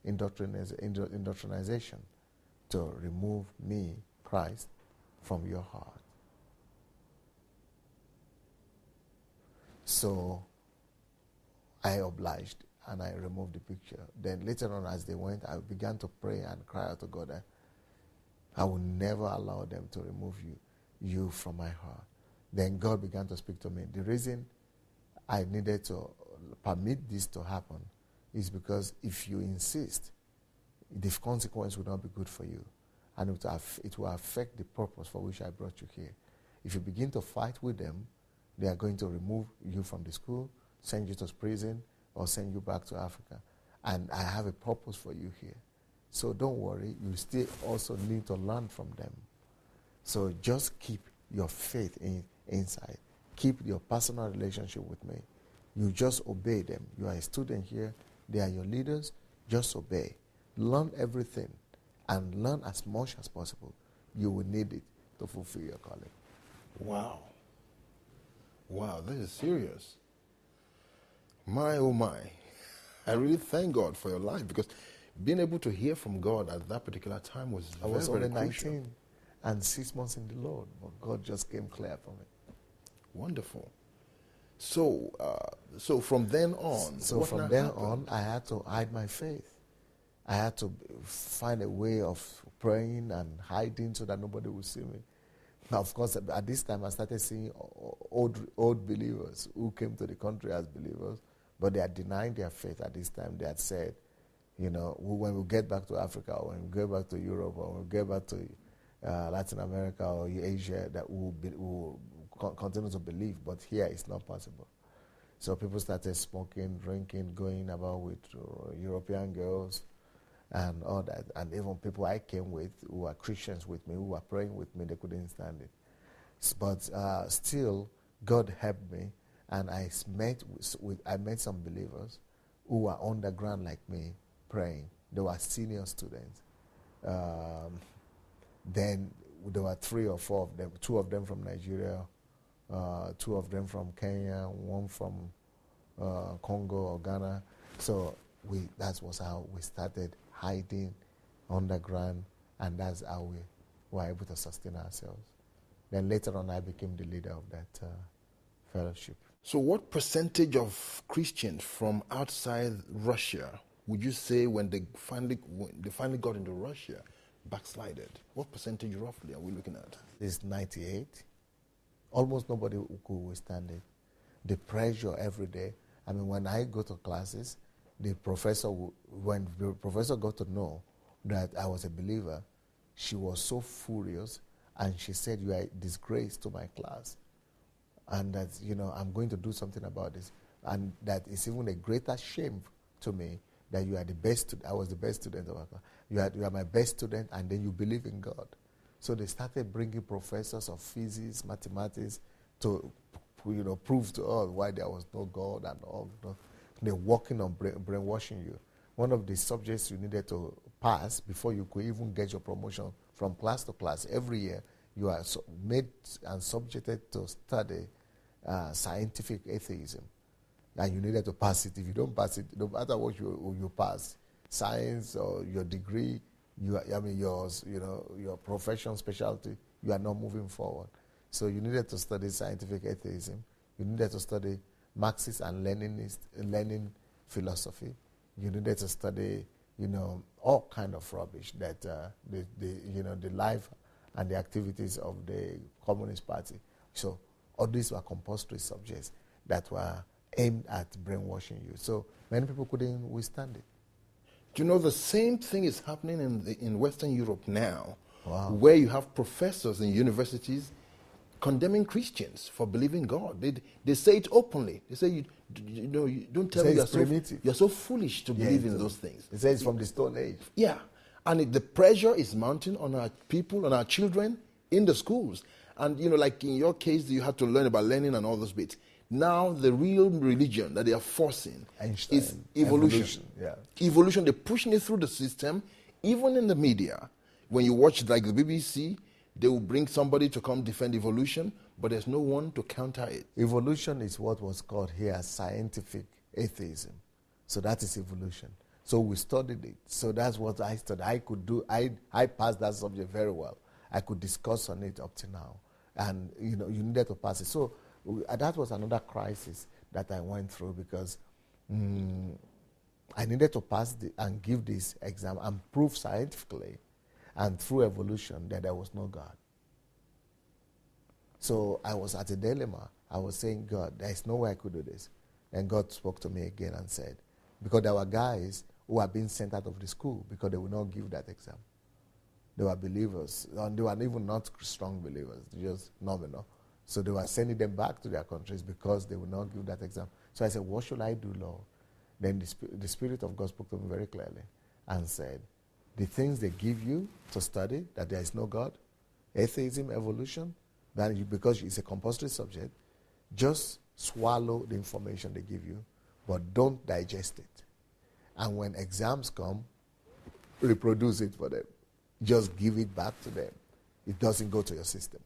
indoctrination to remove me, Christ, from your heart. So I obliged and I removed the picture. Then later on as they went, I began to pray and cry out to God that I will never allow them to remove you from my heart. Then God began to speak to me. The reason I needed to permit this to happen is because if you insist, the consequence will not be good for you. And it will affect the purpose for which I brought you here. If you begin to fight with them, they are going to remove you from the school, send you to prison, or send you back to Africa. And I have a purpose for you here. So don't worry, you still also need to learn from them. So just keep your faith inside. Keep your personal relationship with me. You just obey them. You are a student here. They are your leaders. Just obey. Learn everything and learn as much as possible. You will need it to fulfill your calling. Wow. Wow, this is serious. My, oh my. I really thank God for your life, because being able to hear from God at that particular time was I was very, only very crucial. 19 and 6 months in the Lord, but God just came clear for me. Wonderful. So from then on, So from then on, I had to hide my faith. I had to find a way of praying and hiding so that nobody would see me. Now, of course, at this time, I started seeing old believers who came to the country as believers, but they had denied their faith at this time. They had said, when we get back to Africa, or when we get back to Europe, or when we get back to Latin America or Asia, that we will continue to believe, but here it's not possible. So people started smoking, drinking, going about with European girls and all that. And even people I came with who were Christians with me, who were praying with me, they couldn't stand it. But still, God helped me, and I met some believers who were underground like me, praying. They were senior students. Then there were 3 or 4 of them, 2 of them from Nigeria, 2 of them from Kenya, 1 from Congo or Ghana. So that was how we started hiding underground, and that's how we were able to sustain ourselves. Then later on, I became the leader of that fellowship. So what percentage of Christians from outside Russia would you say when they finally got into Russia backslided? What percentage roughly are we looking at? It's 98. Almost nobody could withstand it. The pressure every day. I mean, when I go to classes, when the professor got to know that I was a believer, she was so furious, and she said, "You are a disgrace to my class, and that I'm going to do something about this, and that it's even a greater shame to me that you are the best. I was the best student of our class. You are my best student, and then you believe in God." So they started bringing professors of physics, mathematics, to prove to us why there was no God and all. They're working on brainwashing you. One of the subjects you needed to pass before you could even get your promotion from class to class every year, you are made and subjected to study scientific atheism. And you needed to pass it. If you don't pass it, no matter what you pass, science or your degree, your profession specialty, you are not moving forward. So you needed to study scientific atheism. You needed to study Marxist and Lenin philosophy. You needed to study, all kind of rubbish that the life and the activities of the Communist Party. So all these were compulsory subjects that were aimed at brainwashing you. So many people couldn't withstand it. Do you know the same thing is happening in Western Europe now, Wow. where you have professors in universities condemning Christians for believing God. They say it openly. They say, you don't tell me you're so foolish to believe in those things. They say it's from the Stone Age. Yeah. And the pressure is mounting on our people, on our children in the schools. And, like in your case, you had to learn about Lenin and all those bits. Now, the real religion that they are forcing is evolution. Yeah. Evolution, they're pushing it through the system, even in the media. When you watch like the BBC, they will bring somebody to come defend evolution, but there's no one to counter it. Evolution is what was called here scientific atheism. So that is evolution. So we studied it. So that's what I studied. I could do. I passed that subject very well. I could discuss on it up to now, and you needed to pass it. So that was another crisis that I went through because I needed to pass and give this exam and prove scientifically and through evolution that there was no God. So I was at a dilemma. I was saying, God, there is no way I could do this. And God spoke to me again and said, because there were guys who were being sent out of the school because they would not give that exam. They were believers, and they were even not strong believers, just nominal. So they were sending them back to their countries because they would not give that exam. So I said, what should I do, Lord? Then the Spirit of God spoke to me very clearly and said, the things they give you to study, that there is no God, atheism, evolution, because it's a compulsory subject, just swallow the information they give you, but don't digest it. And when exams come, reproduce it for them. Just give it back to them. It doesn't go to your system.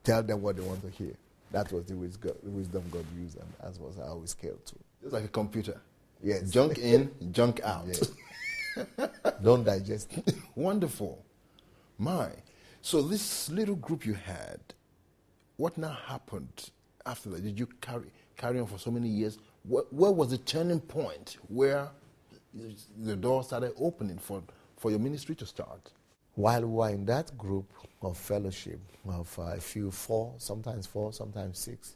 Tell them what they want to hear. That was the wisdom God used, and that was how we scaled to. It's like a computer. Yes. Junk in, junk out. Yes. Don't digest it. Wonderful. So this little group you had, what now happened after that? Did you carry on for so many years? Where was the turning point where the door started opening for your ministry to start? While we were in that group of fellowship of a few, sometimes 6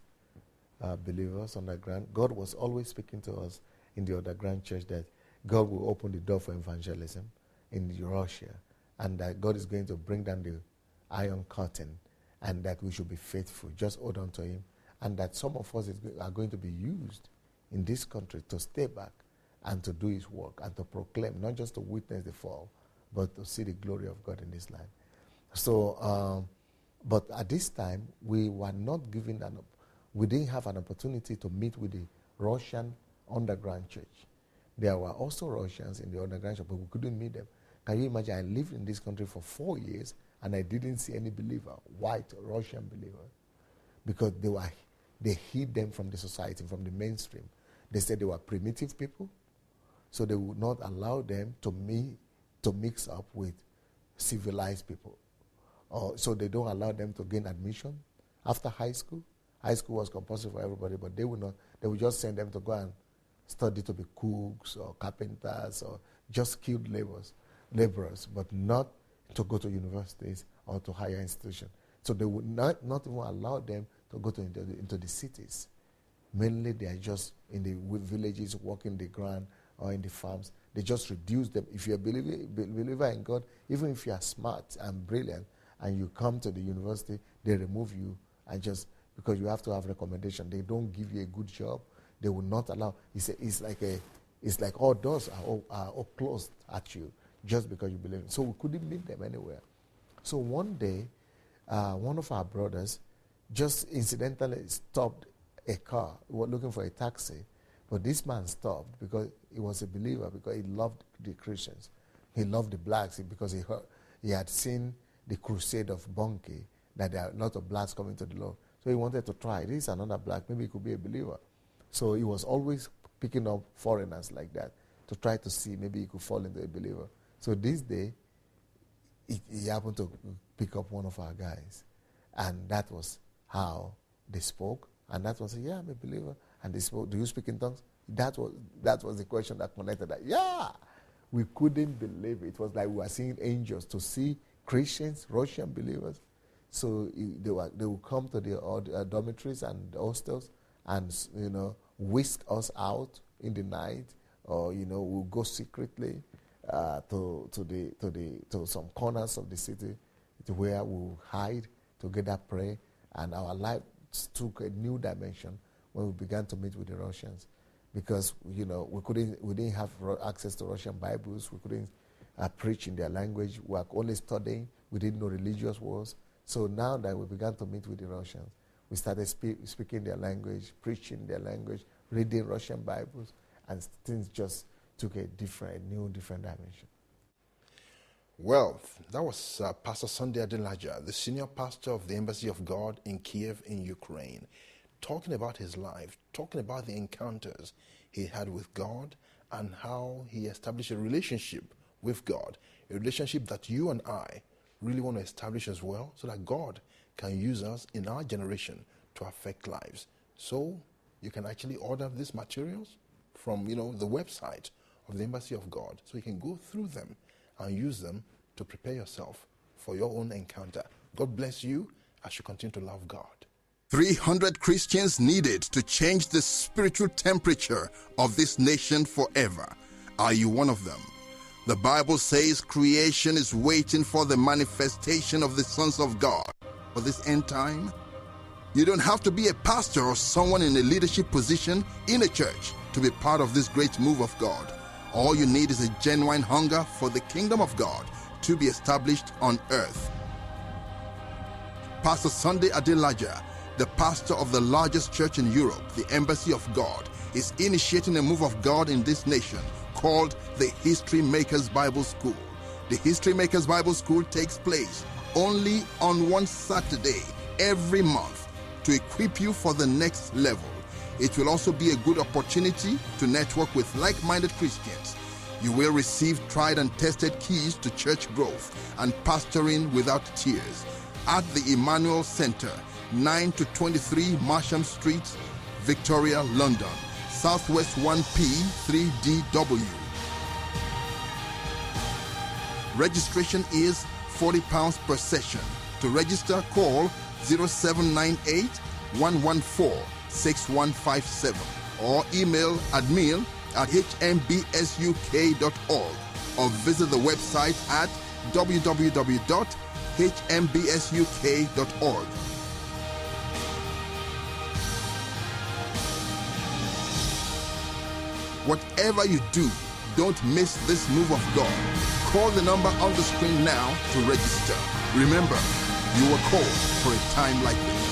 believers underground, God was always speaking to us in the underground church that God will open the door for evangelism in Russia, and that God is going to bring down the iron curtain, and that we should be faithful, just hold on to Him, and that some of us are going to be used in this country to stay back and to do His work and to proclaim, not just to witness the fall, but to see the glory of God in this land. So, but at this time, we were not given we didn't have an opportunity to meet with the Russian underground church. There were also Russians in the underground church, but we couldn't meet them. Can you imagine? I lived in this country for 4 years, and I didn't see any believer, white Russian believer, because they hid them from the society, from the mainstream. They said they were primitive people, so they would not allow them to mix up with civilized people. So they don't allow them to gain admission after high school. High school was compulsory for everybody, but they would not. They would just send them to go and study to be cooks or carpenters or just skilled laborers, but not to go to universities or to higher institutions. So they would not even allow them to go into the cities. Mainly they are just in the villages, working the ground or in the farms. They just reduce them. If you're a believer in God, even if you are smart and brilliant and you come to the university, they remove you and just because you have to have recommendation. They don't give you a good job. They will not allow. It's like all doors are all closed at you just because you believe. So we couldn't meet them anywhere. So one day, one of our brothers just incidentally stopped a car. We were looking for a taxi, but this man stopped because he was a believer, because he loved the Christians. He loved the blacks because he had seen the crusade of Bunkie, that there are a lot of blacks coming to the Lord. So he wanted to try. This is another black. Maybe he could be a believer. So he was always picking up foreigners like that to try to see maybe he could fall into a believer. So this day, he happened to pick up one of our guys. And that was how they spoke. And that was, yeah, I'm a believer. And they spoke, do you speak in tongues? That was the question that connected that. Yeah! We couldn't believe it. It was like we were seeing angels. To see Christians, Russian believers. So they would come to the dormitories and the hostels and, whisk us out in the night, or, we'll go secretly to some corners of the city where we'll hide together, pray, and our life took a new dimension when we began to meet with the Russians, because we didn't have access to Russian Bibles. We couldn't preach in their language. We were only studying. We didn't know religious words. So now that we began to meet with the Russians, we started speaking their language, preaching their language, reading Russian Bibles, and things just took a new dimension. Well, that was Pastor Sunday Adelaja, the senior pastor of the Embassy of God in Kiev in Ukraine, talking about his life, talking about the encounters he had with God and how he established a relationship with God, a relationship that you and I really want to establish as well, so that God can use us in our generation to affect lives. So you can actually order these materials from, the website of the Embassy of God, so you can go through them and use them to prepare yourself for your own encounter. God bless you as you continue to love God. 300 Christians needed to change the spiritual temperature of this nation forever. Are you one of them? The Bible says creation is waiting for the manifestation of the sons of God. For this end time, you don't have to be a pastor or someone in a leadership position in a church to be part of this great move of God. All you need is a genuine hunger for the kingdom of God to be established on earth. Pastor Sunday Adelaja, the pastor of the largest church in Europe, the Embassy of God, is initiating a move of God in this nation called the History Makers Bible School. The History Makers Bible School takes place only on one Saturday every month to equip you for the next level. It will also be a good opportunity to network with like-minded Christians. You will receive tried and tested keys to church growth and pastoring without tears at the Emmanuel Center, 9 to 23 Marsham Street, Victoria, London, Southwest 1P 3DW. Registration is £40 per session. To register, call 0798 114 6157 or email admin@hmbsuk.org or visit the website at www.hmbsuk.org. Whatever you do, don't miss this move of God. Call the number on the screen now to register. Remember, you were called for a time like this.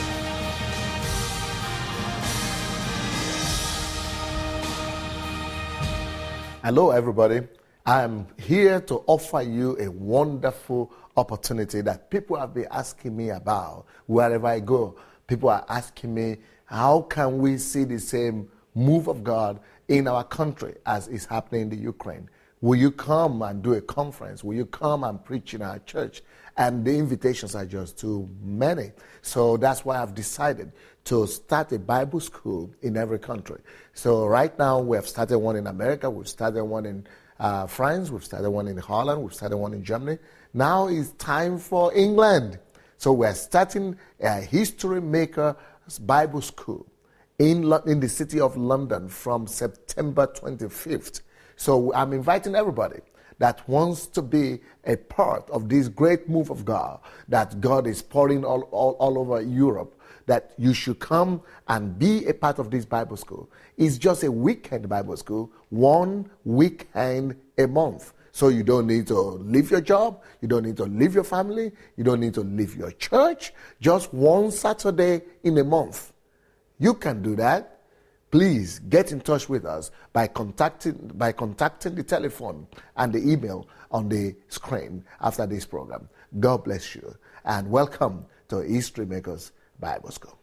Hello, everybody. I'm here to offer you a wonderful opportunity that people have been asking me about wherever I go. People are asking me, how can we see the same move of God in our country as is happening in the Ukraine? Will you come and do a conference? Will you come and preach in our church? And the invitations are just too many. So that's why I've decided to start a Bible school in every country. So right now we have started one in America, we've started one in France, we've started one in Holland, we've started one in Germany. Now it's time for England. So we're starting a History Makers Bible School in the city of London from September 25th. So I'm inviting everybody that wants to be a part of this great move of God that God is pouring all over Europe, that you should come and be a part of this Bible school. It's just a weekend Bible school, one weekend a month. So you don't need to leave your job, you don't need to leave your family, you don't need to leave your church, just one Saturday in a month. You can do that. Please get in touch with us by contacting the telephone and the email on the screen after this program. God bless you and welcome to History Makers Bible School.